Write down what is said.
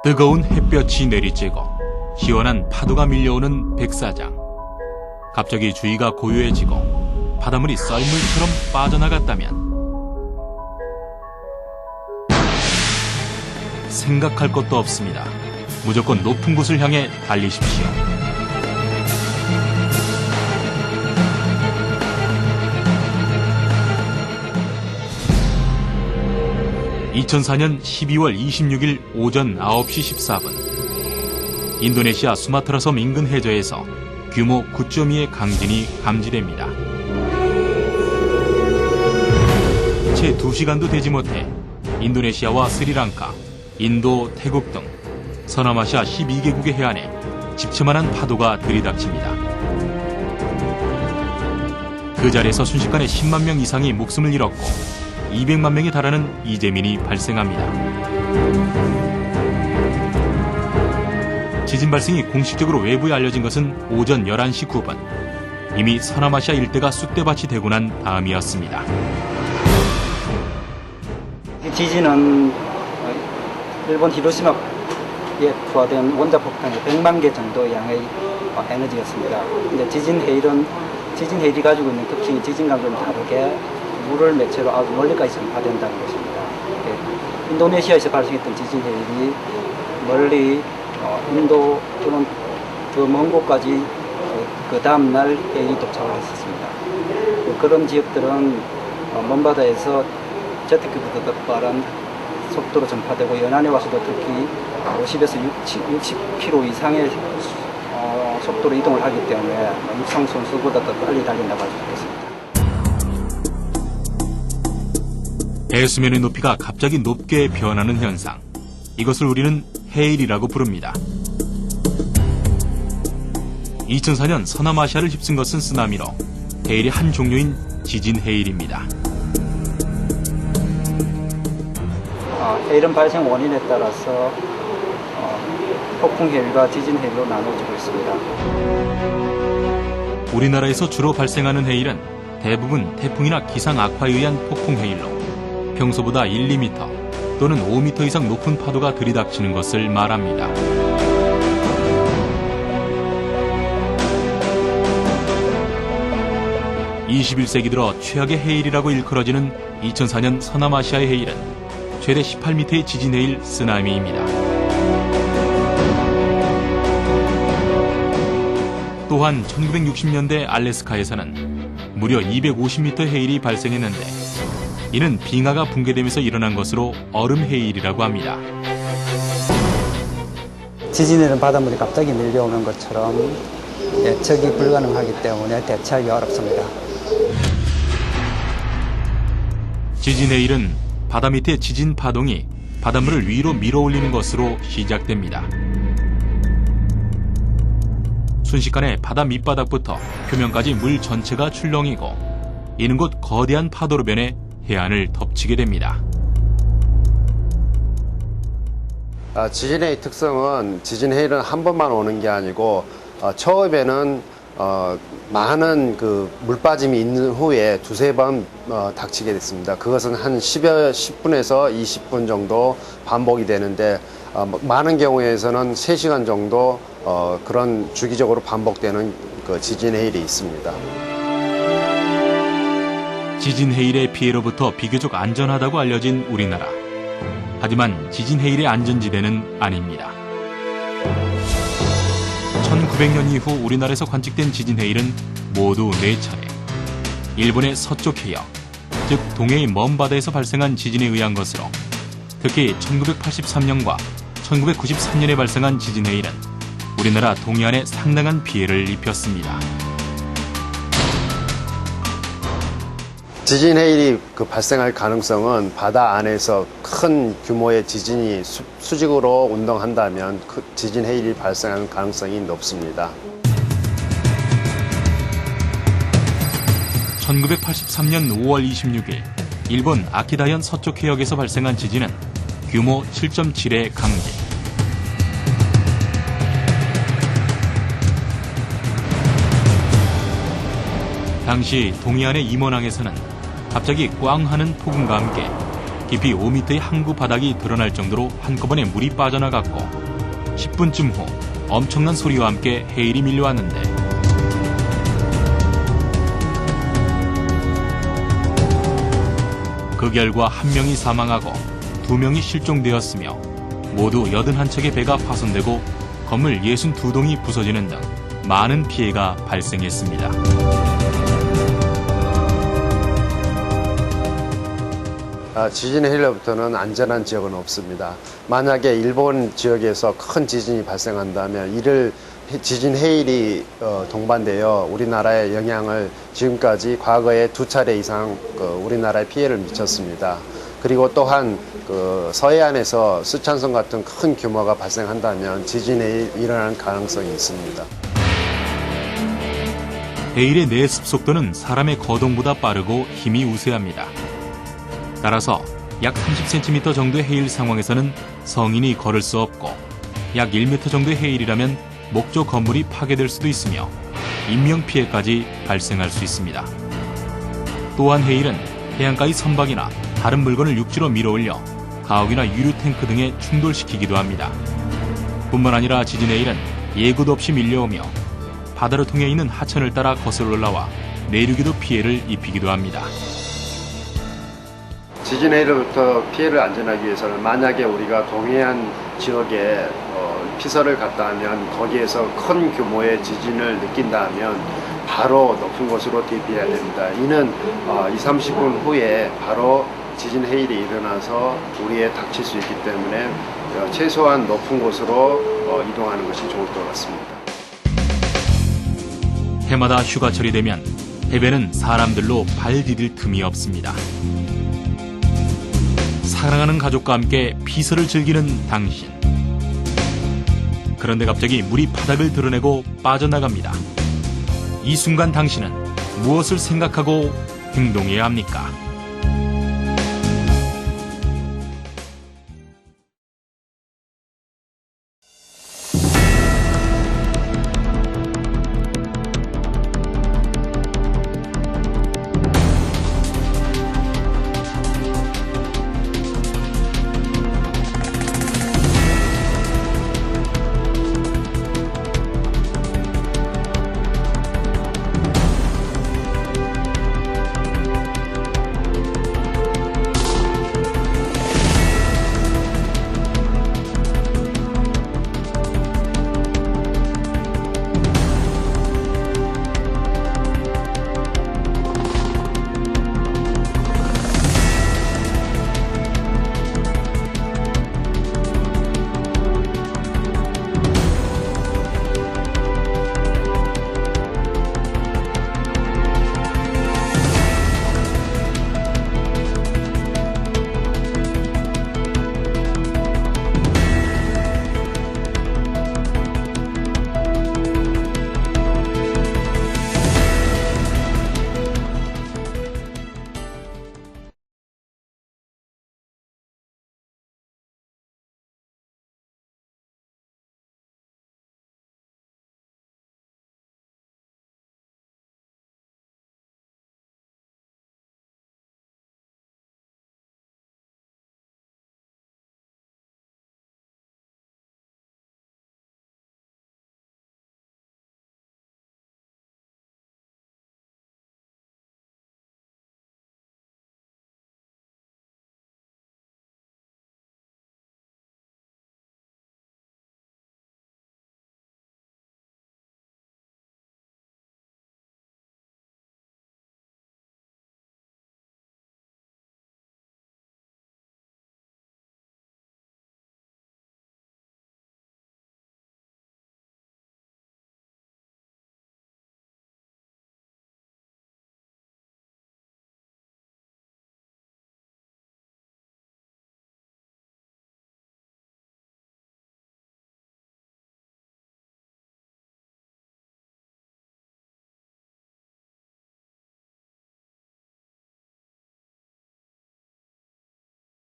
뜨거운 햇볕이 내리쬐고 시원한 파도가 밀려오는 백사장. 갑자기 주위가 고요해지고 바닷물이 썰물처럼 빠져나갔다면 생각할 것도 없습니다. 무조건 높은 곳을 향해 달리십시오. 2004년 12월 26일 오전 9시 14분 인도네시아 수마트라 섬 인근 해저에서 규모 9.2의 강진이 감지됩니다. 채 2시간도 되지 못해 인도네시아와 스리랑카, 인도, 태국 등 서남아시아 12개국의 해안에 집채만한 파도가 들이닥칩니다. 그 자리에서 순식간에 10만 명 이상이 목숨을 잃었고 200만 명에 달하는 이재민이 발생합니다. 지진 발생이 공식적으로 외부에 알려진 것은 오전 11시 9분. 이미 서남아시아 일대가 쑥대밭이 되고 난 다음이었습니다. 이 지진은 일본 히로시마에 투하된 원자폭탄이 100만 개 정도 양의 에너지였습니다. 근데 지진 해일이 가지고 있는 특징이 지진 강도는 다르게 물을 매체로 아주 멀리까지 전파된다는 것입니다. 인도네시아에서 발생했던 지진 해일이 멀리 인도 또는 더 먼 곳까지 그 다음 날 해일이 도착을 했었습니다. 그런 지역들은 먼바다에서 제트기보다 더 빠른 속도로 전파되고 연안에 와서도 특히 50에서 60km 이상의 속도로 이동을 하기 때문에 육상 선수보다 더 빨리 달린다고 할 수 있겠습니다. 해수면의 높이가 갑자기 높게 변하는 현상. 이것을 우리는 해일이라고 부릅니다. 2004년 서남아시아를 휩쓴 것은 쓰나미로 해일의 한 종류인 지진 해일입니다. 해일은 발생 원인에 따라서 폭풍 해일과 지진 해일로 나눠지고 있습니다. 우리나라에서 주로 발생하는 해일은 대부분 태풍이나 기상 악화에 의한 폭풍 해일로 평소보다 1, 2m 또는 5m 이상 높은 파도가 들이닥치는 것을 말합니다. (21세기) 들어 최악의 해일이라고 일컬어지는 2004년 서남아시아의 해일은 최대 18m의 지진 해일 쓰나미입니다. 또한 1960년대 알래스카에서는 무려 250m 해일이 발생했는데 이는 빙하가 붕괴되면서 일어난 것으로 얼음 해일이라고 합니다. 지진에는 바닷물이 갑자기 밀려오는 것처럼 예측이 불가능하기 때문에 대처하기 어렵습니다. 지진 해일은 바다 밑의 지진 파동이 바닷물을 위로 밀어올리는 것으로 시작됩니다. 순식간에 바다 밑바닥부터 표면까지 물 전체가 출렁이고 이는 곧 거대한 파도로 변해 해안을 덮치게 됩니다. 지진해일 특성은 지진해일은 한 번만 오는 게 아니고 처음에는 많은 물 빠짐이 있는 후에 두세 번 닥치게 됐습니다. 그것은 한 10분에서 20분 정도 반복이 되는데 많은 경우에서는 3시간 정도 그런 주기적으로 반복되는 지진해일이 있습니다. 지진 해일의 피해로부터 비교적 안전하다고 알려진 우리나라. 하지만 지진 해일의 안전지대는 아닙니다. 1900년 이후 우리나라에서 관측된 지진 해일은 모두 4차례. 일본의 서쪽 해역, 즉 동해의 먼 바다에서 발생한 지진에 의한 것으로 특히 1983년과 1993년에 발생한 지진 해일은 우리나라 동해안에 상당한 피해를 입혔습니다. 지진 해일이 발생할 가능성은 바다 안에서 큰 규모의 지진이 수직으로 운동한다면 지진 해일이 발생하는 가능성이 높습니다. 1983년 5월 26일 일본 아키다현 서쪽 해역에서 발생한 지진은 규모 7.7의 강진. 당시 동해안의 임원항에서는 갑자기 꽝 하는 폭음과 함께 깊이 5m의 항구 바닥이 드러날 정도로 한꺼번에 물이 빠져나갔고 10분쯤 후 엄청난 소리와 함께 해일이 밀려왔는데 그 결과 1명이 사망하고 2명이 실종되었으며 모두 81척의 배가 파손되고 건물 62동이 부서지는 등 많은 피해가 발생했습니다. 지진 해일로부터는 안전한 지역은 없습니다. 만약에 일본 지역에서 큰 지진이 발생한다면 이를 지진 해일이 동반되어 우리나라에 영향을 지금까지 과거에 2차례 이상 우리나라에 피해를 미쳤습니다. 그리고 또한 서해안에서 쓰촨성 같은 큰 규모가 발생한다면 지진 해일이 일어날 가능성이 있습니다. 해일의 내습 속도는 사람의 거동보다 빠르고 힘이 우세합니다. 따라서 약 30cm 정도의 해일 상황에서는 성인이 걸을 수 없고 약 1m 정도의 해일이라면 목조 건물이 파괴될 수도 있으며 인명피해까지 발생할 수 있습니다. 또한 해일은 해안가의 선박이나 다른 물건을 육지로 밀어올려 가옥이나 유류 탱크 등에 충돌시키기도 합니다. 뿐만 아니라 지진 해일은 예고도 없이 밀려오며 바다를 통해 있는 하천을 따라 거슬러 올라와 내륙에도 피해를 입히기도 합니다. 지진 해일로부터 피해를 안전하기 위해서는 만약에 우리가 동해안 지역에 피서를 갔다 하면 거기에서 큰 규모의 지진을 느낀다 하면 바로 높은 곳으로 대피해야 됩니다. 이는 20-30분 후에 바로 지진 해일이 일어나서 우리에 닥칠 수 있기 때문에 최소한 높은 곳으로 이동하는 것이 좋을 것 같습니다. 해마다 휴가철이 되면 해변은 사람들로 발 디딜 틈이 없습니다. 사랑하는 가족과 함께 피서를 즐기는 당신. 그런데 갑자기 물이 바닥을 드러내고 빠져나갑니다. 이 순간 당신은 무엇을 생각하고 행동해야 합니까?